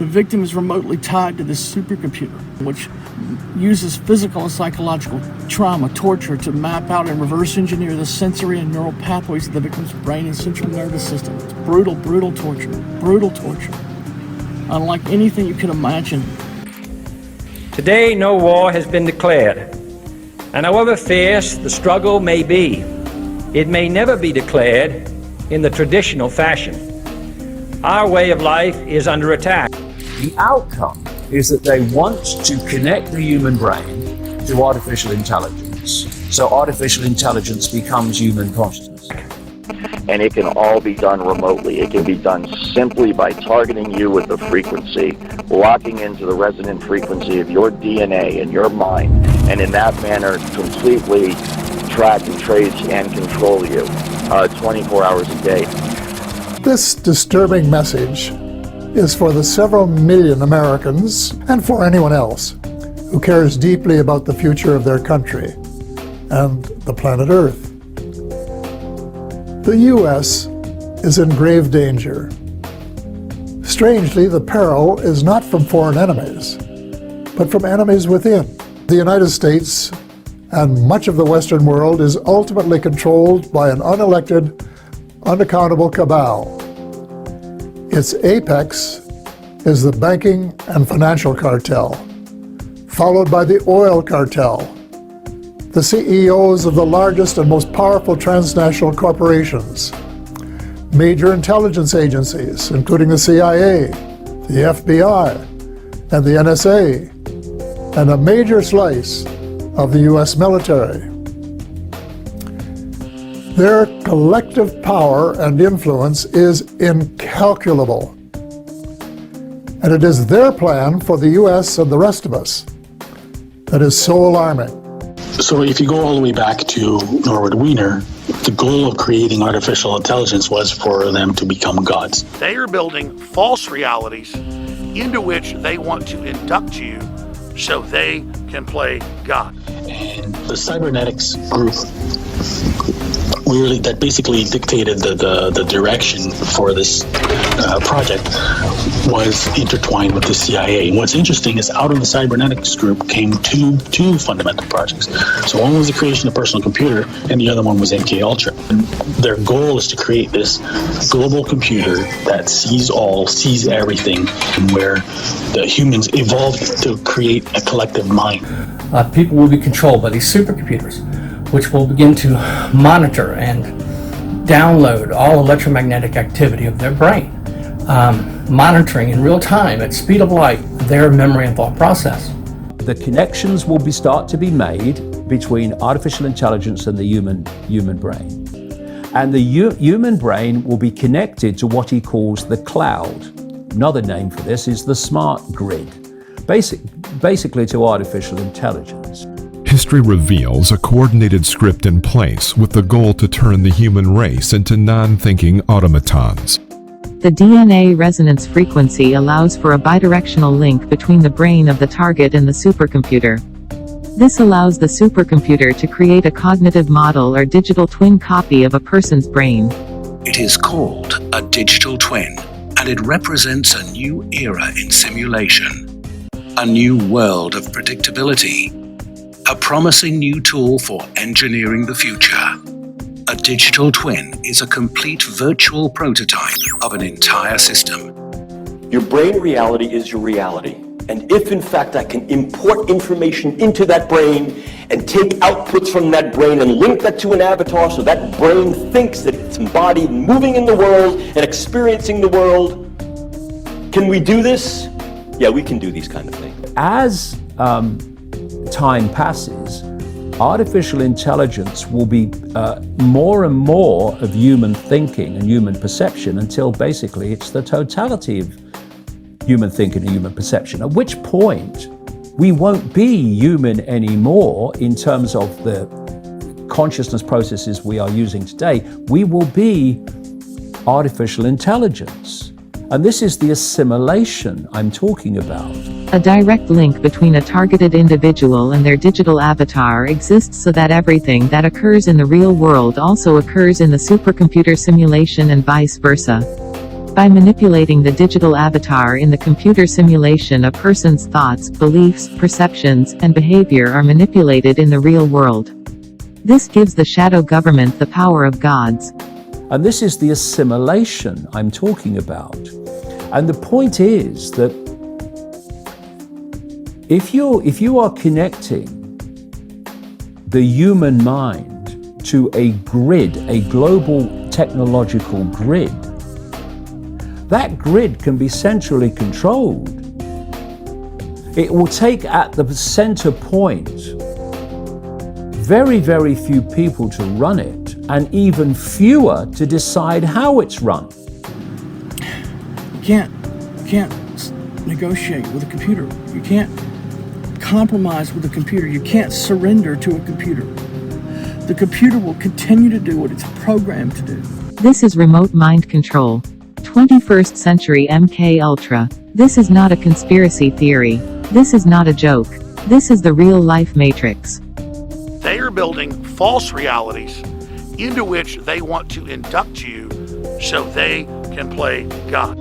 The victim is remotely tied to this supercomputer, which uses physical and psychological trauma, torture, to map out and reverse engineer the sensory and neural pathways of the victim's brain and central nervous system. It's brutal, brutal torture. Brutal torture. Unlike anything you could imagine. Today, no war has been declared, and however fierce the struggle may be, it may never be declared in the traditional fashion. Our way of life is under attack. The outcome is that they want to connect the human brain to artificial intelligence. So artificial intelligence becomes human consciousness. And it can all be done remotely. It can be done simply by targeting you with a frequency, locking into the resonant frequency of your DNA and your mind, and in that manner completely track and trace and control you 24 hours a day. This disturbing message is for the several million Americans and for anyone else who cares deeply about the future of their country and the planet Earth. The U.S. is in grave danger. Strangely, the peril is not from foreign enemies, but from enemies within. The United States and much of the Western world is ultimately controlled by an unelected, unaccountable cabal. Its apex is the banking and financial cartel, followed by the oil cartel, the CEOs of the largest and most powerful transnational corporations, major intelligence agencies, including the CIA, the FBI, and the NSA, and a major slice of the U.S. military. Their collective power and influence is incalculable. And it is their plan for the U.S. and the rest of us that is so alarming. So if you go all the way back to Norbert Wiener, the goal of creating artificial intelligence was for them to become gods. They are building false realities into which they want to induct you so they can play God. And the cybernetics group really that basically dictated the direction for this project was intertwined with the CIA. And what's interesting is out of the cybernetics group came two fundamental projects. So one was the creation of a personal computer, and the other one was MK Ultra. And their goal is to create this global computer that sees all, sees everything, and where the humans evolved to create a collective mind. People will be controlled by these supercomputers, which will begin to monitor and download all electromagnetic activity of their brain, monitoring in real time at speed of light their memory and thought process. The connections will start to be made between artificial intelligence and the human brain. And the human brain will be connected to what he calls the cloud. Another name for this is the smart grid, basically to artificial intelligence. History reveals a coordinated script in place with the goal to turn the human race into non-thinking automatons. The DNA resonance frequency allows for a bidirectional link between the brain of the target and the supercomputer. This allows the supercomputer to create a cognitive model or digital twin copy of a person's brain. It is called a digital twin, and it represents a new era in simulation, a new world of predictability, a promising new tool for engineering the future. A digital twin is a complete virtual prototype of an entire system. Your brain reality is your reality. And if in fact I can import information into that brain and take outputs from that brain and link that to an avatar so that brain thinks that it's embodied, moving in the world and experiencing the world, can we do this? Yeah, we can do these kind of things. As time passes, artificial intelligence will be more and more of human thinking and human perception until basically it's the totality of human thinking and human perception, at which point we won't be human anymore in terms of the consciousness processes we are using today. We will be artificial intelligence. And this is the assimilation I'm talking about. A direct link between a targeted individual and their digital avatar exists so that everything that occurs in the real world also occurs in the supercomputer simulation and vice versa. By manipulating the digital avatar in the computer simulation, a person's thoughts, beliefs, perceptions, and behavior are manipulated in the real world. This gives the shadow government the power of gods. And this is the assimilation I'm talking about. And the point is that if you are connecting the human mind to a grid, a global technological grid, that grid can be centrally controlled. It will take at the center point very, very few people to run it, and even fewer to decide how it's run. You can't negotiate with a computer. You can't compromise with a computer. You can't surrender to a computer. The computer will continue to do what it's programmed to do. This is remote mind control. 21st century MK Ultra. This is not a conspiracy theory. This is not a joke. This is the real-life matrix. They are building false realities into which they want to induct you so they can play God.